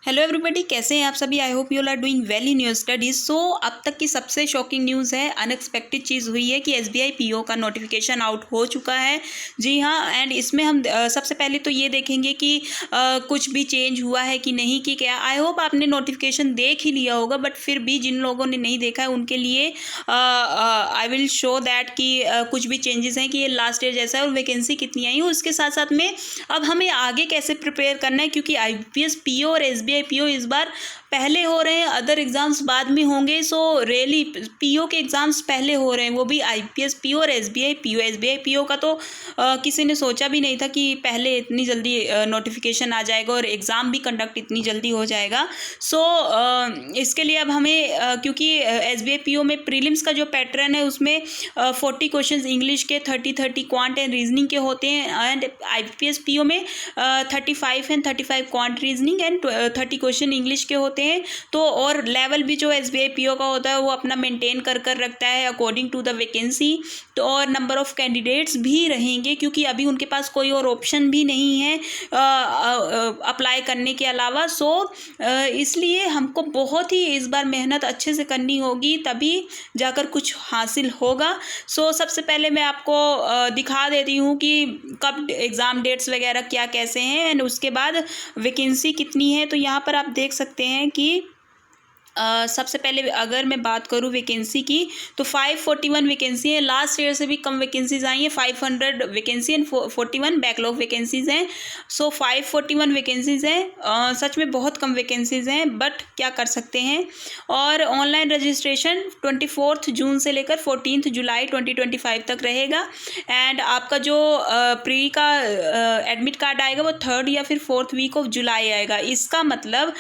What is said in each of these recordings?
Hello everybody, कैसे हैं आप सभी। I hope you are doing well in your studies. So अब तक की सबसे शॉकिंग न्यूज़ है, अनएक्सपेक्टेड चीज़ हुई है कि एसबीआई पीओ का नोटिफिकेशन आउट हो चुका है। जी हाँ, एंड इसमें हम सबसे पहले तो ये देखेंगे कि कुछ भी चेंज हुआ है कि नहीं, कि क्या। आई होप आपने नोटिफिकेशन देख ही लिया होगा, बट फिर भी जिन लोगों ने नहीं देखा है उनके लिए आई विल शो दैट कि कुछ भी चेंजेस हैं, कि ये लास्ट ईयर जैसा है और वैकेंसी कितनी आई है। उसके साथ साथ में अब हमें आगे कैसे प्रिपेयर करना है, क्योंकि आईपीएस पीओ और एसबीआई पीओ इस बार पहले हो रहे हैं, अदर एग्जाम्स बाद में होंगे। सो रियली पीओ के एग्जाम्स पहले हो रहे हैं, वो भी आईपीएस पीओ और एसबीआई पीओ। एसबीआई पीओ का तो किसी ने सोचा भी नहीं था कि पहले इतनी जल्दी नोटिफिकेशन आ जाएगा और एग्ज़ाम भी कंडक्ट इतनी जल्दी हो जाएगा। सो इसके लिए अब हमें क्योंकि एसबीआई पीओ में प्रीलिम्स का जो पैटर्न है उसमें 40 क्वेश्चंस इंग्लिश के, 30 क्वांट एंड रीजनिंग के होते हैं। एंड आईपीएस पीओ में 35 and 35 quant reasoning and 30 question English के होते हैं। तो और लेवल भी जो एसबीआई पीओ का होता है वो अपना मेंटेन कर रखता है अकॉर्डिंग टू द वैकेंसी। तो और नंबर ऑफ कैंडिडेट्स भी रहेंगे, क्योंकि अभी उनके पास कोई और ऑप्शन भी नहीं है अप्लाई करने के अलावा। सो इसलिए हमको बहुत ही इस बार मेहनत अच्छे से करनी होगी, तभी जाकर कुछ हासिल होगा। सो सबसे पहले मैं आपको दिखा देती हूँ कि कब एग्ज़ाम डेट्स वगैरह क्या कैसे हैं, एंड उसके बाद वैकेंसी कितनी है। तो यहाँ पर आप देख सकते हैं कि सबसे पहले अगर मैं बात करूँ वैकेंसी की, तो 541 वैकेंसी है। लास्ट ईयर से भी कम वैकेंसीज आई हैं, 500 वैकेंसी एंड 41 बैकलॉग वैकेंसीज हैं। सो 541 वैकेंसीज हैं। सच में बहुत कम वैकेंसीज हैं, बट क्या कर सकते हैं। और ऑनलाइन रजिस्ट्रेशन 24 जून से लेकर 14 जुलाई 2025 तक रहेगा। एंड आपका जो प्री का एडमिट कार्ड आएगा वो 3rd या फिर 4th वीक ऑफ जुलाई आएगा। इसका मतलब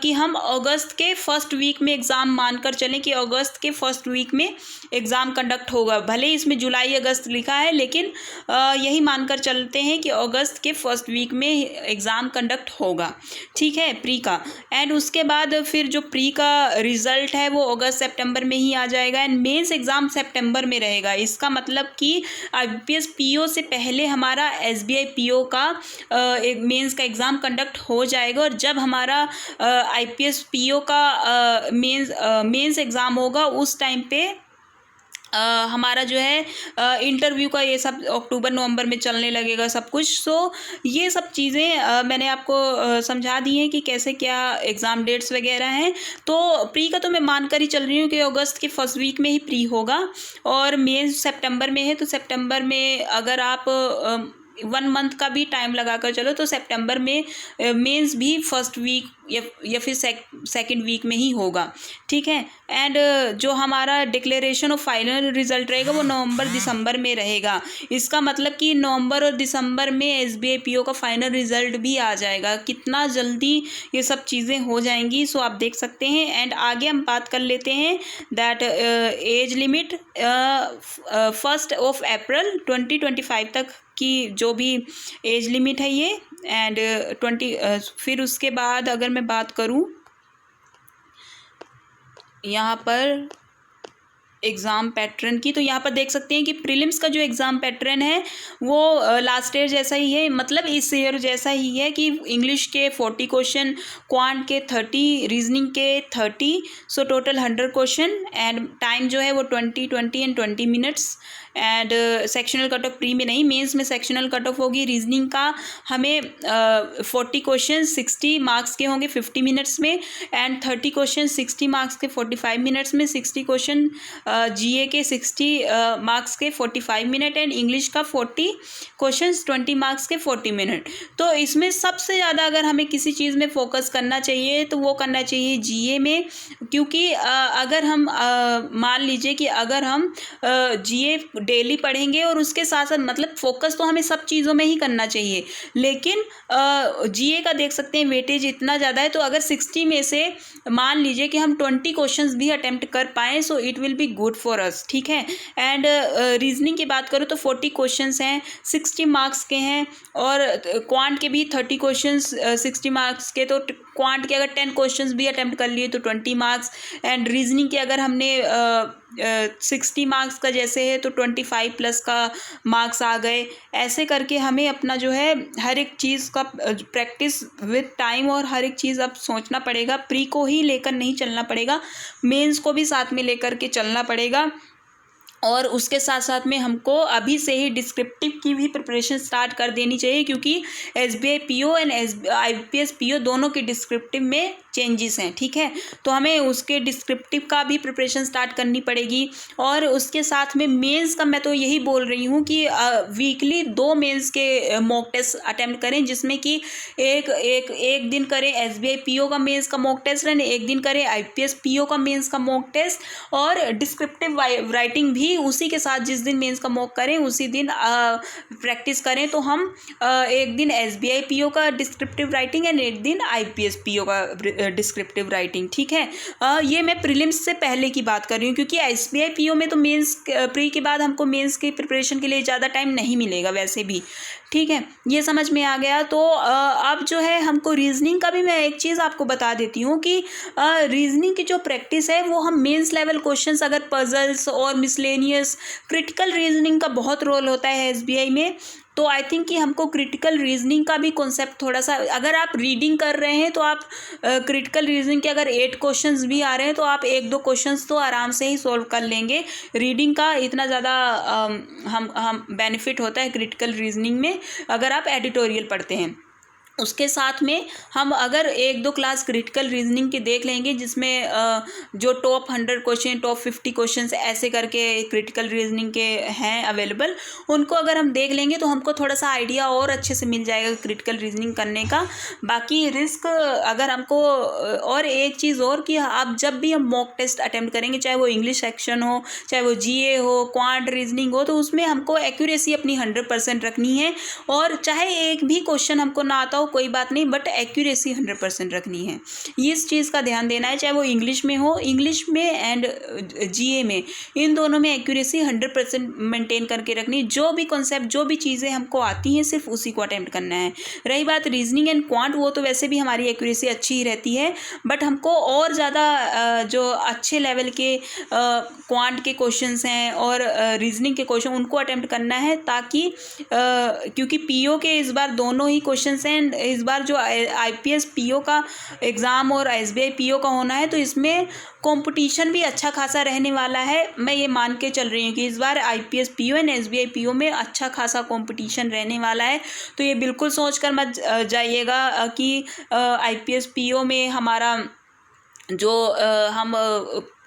कि हम अगस्त के फर्स्ट वीक में एग्ज़ाम मानकर चलें कि अगस्त के फर्स्ट वीक में एग्ज़ाम कंडक्ट होगा। भले ही इसमें जुलाई अगस्त लिखा है, लेकिन यही मानकर चलते हैं कि अगस्त के फर्स्ट वीक में एग्ज़ाम कंडक्ट होगा। ठीक है, प्री का। एंड उसके बाद फिर जो प्री का रिज़ल्ट है वो अगस्त सितंबर में ही आ जाएगा। एंड मेंस एग्ज़ाम सितंबर में रहेगा। इसका मतलब कि आईपीएस पीओ से पहले हमारा एसबीआई पीओ का एक मेंस का एग्ज़ाम कंडक्ट हो जाएगा। और जब हमारा आईपीएस पीओ का मेंस एग्ज़ाम होगा, उस टाइम पे हमारा जो है इंटरव्यू का ये सब अक्टूबर नवंबर में चलने लगेगा सब कुछ। सो ये सब चीज़ें मैंने आपको समझा दी हैं कि कैसे क्या एग्ज़ाम डेट्स वगैरह हैं। तो प्री का तो मैं मानकर ही चल रही हूँ कि अगस्त के फर्स्ट वीक में ही प्री होगा, और मेंस सितंबर में है। तो सितंबर में अगर आप 1 मंथ का भी टाइम लगाकर चलो तो सितंबर में मेंस भी फर्स्ट वीक या फिर सेकंड वीक में ही होगा। ठीक है। एंड जो हमारा डिक्लेरेशन ऑफ फाइनल रिजल्ट रहेगा वो नवंबर दिसंबर में रहेगा। इसका मतलब कि नवंबर और दिसंबर में एसबीआई पीओ का फाइनल रिजल्ट भी आ जाएगा। कितना जल्दी ये सब चीज़ें हो जाएंगी, सो आप देख सकते हैं। एंड आगे हम बात कर लेते हैं दैट एज लिमिट 1 अप्रैल 2025 तक की जो भी एज लिमिट है ये। एंड 20 फिर उसके बाद अगर मैं बात करूं यहाँ पर एग्ज़ाम पैटर्न की, तो यहाँ पर देख सकते हैं कि प्रीलिम्स का जो एग्ज़ाम पैटर्न है वो लास्ट ईयर जैसा ही है, मतलब इस ईयर जैसा ही है कि इंग्लिश के 40 क्वेश्चन, क्वांट के 30, रीजनिंग के 30। So total 100 question. And time जो है वो 20 and 20 minutes. And sectional cut off pre में नहीं, मेंस में सेक्शनल कट ऑफ होगी। रीजनिंग का हमें 40 क्वेश्चन 60 मार्क्स के होंगे 50 मिनट्स में। एंड 30 क्वेश्चन 60 मार्क्स के 45 मिनट्स में। 60 क्वेश्चन जीए के 60 मार्क्स के 45 मिनट। एंड इंग्लिश का 40 क्वेश्चंस 20 मार्क्स के 40 मिनट। तो इसमें सबसे ज़्यादा अगर हमें किसी चीज़ में फोकस करना चाहिए तो वो करना चाहिए जीए में, क्योंकि अगर हम मान लीजिए कि अगर हम जीए डेली पढ़ेंगे और उसके साथ साथ, मतलब फोकस तो हमें सब चीज़ों में ही करना चाहिए, लेकिन जीए का देख सकते हैं वेटेज इतना ज़्यादा है। तो अगर 60 में से मान लीजिए कि हम 20 क्वेश्चंस भी अटेम्प्ट कर पाएँ, so it will be good for us. ठीक है। एंड रीजनिंग की बात करूँ तो 40 क्वेश्चंस हैं, 60 मार्क्स के हैं। और क्वांट के भी 30 क्वेश्चंस 60 मार्क्स के। तो क्वांट के अगर 10 क्वेश्चंस भी अटेम्प्ट कर लिए तो 20 मार्क्स। एंड रीजनिंग के अगर हमने 60 मार्क्स का जैसे है तो 25 प्लस का मार्क्स आ गए। ऐसे करके हमें अपना जो है हर एक चीज़ का प्रैक्टिस विद टाइम और हर एक चीज़ अब सोचना पड़ेगा। प्री को ही लेकर नहीं चलना पड़ेगा, मेंस को भी साथ में लेकर के चलना पड़ेगा। और उसके साथ साथ में हमको अभी से ही डिस्क्रिप्टिव की भी प्रिपरेशन स्टार्ट कर देनी चाहिए, क्योंकि SBI PO and IPS PO दोनों के डिस्क्रिप्टिव में चेंजेस हैं, ठीक है। तो हमें उसके डिस्क्रिप्टिव का भी प्रिपरेशन स्टार्ट करनी पड़ेगी। और उसके साथ में मेंस का मैं तो यही बोल रही हूँ कि वीकली 2 मेंस के मॉक टेस्ट अटेम्प्ट करें, जिसमें कि एक दिन करें एसबीआई पीओ का मेंस का मॉक टेस्ट एंड एक दिन करें आईपीएस पीओ का मेंस का मॉक टेस्ट। और डिस्क्रिप्टिव राइटिंग भी उसी के साथ, जिस दिन मेंस का मॉक करें उसी दिन प्रैक्टिस करें। तो हम एक दिन एसबीआई पीओ का डिस्क्रिप्टिव राइटिंग एंड एक दिन आईपीएस पीओ का डिस्क्रिप्टिव राइटिंग, ठीक है। ये मैं प्रीलिम्स से पहले की बात कर रही हूँ, क्योंकि एसबीआई पीओ में तो मेंस प्री के बाद हमको मेंस की प्रिपरेशन के लिए ज़्यादा टाइम नहीं मिलेगा वैसे भी, ठीक है। ये समझ में आ गया। तो अब जो है हमको रीजनिंग का भी मैं एक चीज़ आपको बता देती हूँ कि रीजनिंग की जो प्रैक्टिस है वो हम मेंस लेवल क्वेश्चंस, अगर पजल्स और मिसलेनियस, क्रिटिकल रीजनिंग का बहुत रोल होता है एसबीआई में। तो आई थिंक कि हमको क्रिटिकल रीजनिंग का भी कॉन्सेप्ट थोड़ा सा, अगर आप रीडिंग कर रहे हैं तो आप क्रिटिकल रीजनिंग के अगर 8 क्वेश्चंस भी आ रहे हैं तो आप 1-2 क्वेश्चंस तो आराम से ही सॉल्व कर लेंगे। रीडिंग का इतना ज़्यादा हम बेनिफिट होता है क्रिटिकल रीजनिंग में अगर आप एडिटोरियल पढ़ते हैं। उसके साथ में हम अगर 1-2 क्लास क्रिटिकल रीजनिंग के देख लेंगे, जिसमें जो टॉप 100 क्वेश्चन, टॉप 50 क्वेश्चन ऐसे करके क्रिटिकल रीजनिंग के हैं अवेलेबल, उनको अगर हम देख लेंगे तो हमको थोड़ा सा आइडिया और अच्छे से मिल जाएगा क्रिटिकल रीजनिंग करने का। बाकी रिस्क अगर हमको, और एक चीज़ और कि आप जब भी हम मॉक टेस्ट अटेम्प्ट करेंगे, चाहे वो इंग्लिश सेक्शन हो, चाहे वो जीए हो, क्वांट रीजनिंग हो, तो उसमें हमको एक्यूरेसी अपनी 100% रखनी है। और चाहे एक भी क्वेश्चन हमको ना आता हो कोई बात नहीं, बट एक्यूरेसी 100% रखनी है। ये इस चीज़ का ध्यान देना है, चाहे वो इंग्लिश में हो, इंग्लिश में एंड जीए में, इन दोनों में एक्यूरेसी 100% मेंटेन करके रखनी। जो भी कॉन्सेप्ट, जो भी चीज़ें हमको आती हैं सिर्फ उसी को अटेम्प्ट करना है। रही बात रीजनिंग एंड क्वांट, वो तो वैसे भी हमारी एक्यूरेसी अच्छी ही रहती है, बट हमको और ज़्यादा जो अच्छे लेवल के क्वांट के क्वेश्चंस हैं और रीजनिंग के क्वेश्चन, उनको अटेम्प्ट करना है, ताकि क्योंकि पीओ के इस बार दोनों ही क्वेश्चंस हैं। इस बार जो आईपीएस पीओ का एग्ज़ाम और एसबीआई पीओ का होना है, तो इसमें कंपटीशन भी अच्छा खासा रहने वाला है। मैं ये मान के चल रही हूँ कि इस बार IPS PO and SBI PO में अच्छा खासा कंपटीशन रहने वाला है। तो ये बिल्कुल सोच कर मत जाइएगा कि आईपीएस पीओ में हमारा जो हम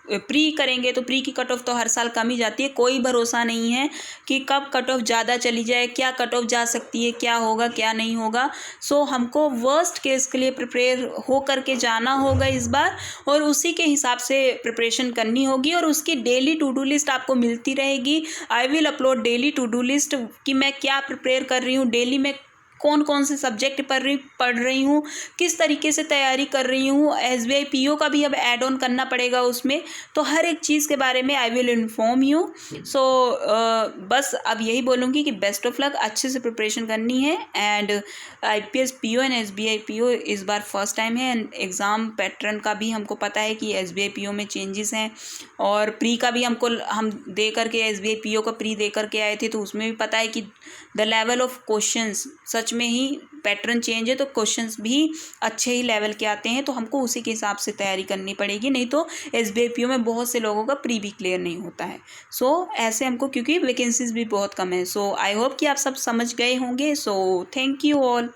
प्री करेंगे तो प्री की कट ऑफ तो हर साल कम ही जाती है। कोई भरोसा नहीं है कि कब कट ऑफ ज़्यादा चली जाए, क्या कट ऑफ जा सकती है, क्या होगा क्या नहीं होगा। सो हमको वर्स्ट केस के लिए प्रिपेयर हो करके जाना होगा इस बार, और उसी के हिसाब से प्रिपरेशन करनी होगी। और उसकी डेली टू डू लिस्ट आपको मिलती रहेगी। I will upload daily to do list कि मैं क्या प्रिपेयर कर रही हूँ, डेली में कौन कौन से सब्जेक्ट पढ़ रही हूँ, किस तरीके से तैयारी कर रही हूँ। एसबीआई पीओ का भी अब ऐड ऑन करना पड़ेगा उसमें, तो हर एक चीज़ के बारे में आई विल इन्फॉर्म यू। सो बस अब यही बोलूँगी कि बेस्ट ऑफ लक, अच्छे से प्रिपरेशन करनी है। And IPS PO and SBI PO इस बार फर्स्ट टाइम है। एंड एग्ज़ाम पैटर्न का भी हमको पता है कि एसबीआई पीओ में चेंजेस हैं, और प्री का भी हम दे करके एसबीआई पीओ का प्री दे करके आए थे, तो उसमें भी पता है कि द लेवल ऑफ क्वेश्चंस सच में ही पैटर्न चेंज है, तो क्वेश्चंस भी अच्छे ही लेवल के आते हैं। तो हमको उसी के हिसाब से तैयारी करनी पड़ेगी, नहीं तो एसबीआई पीओ में बहुत से लोगों का प्री भी क्लियर नहीं होता है। सो ऐसे हमको, क्योंकि वैकेंसीज भी बहुत कम है। सो आई होप कि आप सब समझ गए होंगे। So thank you all.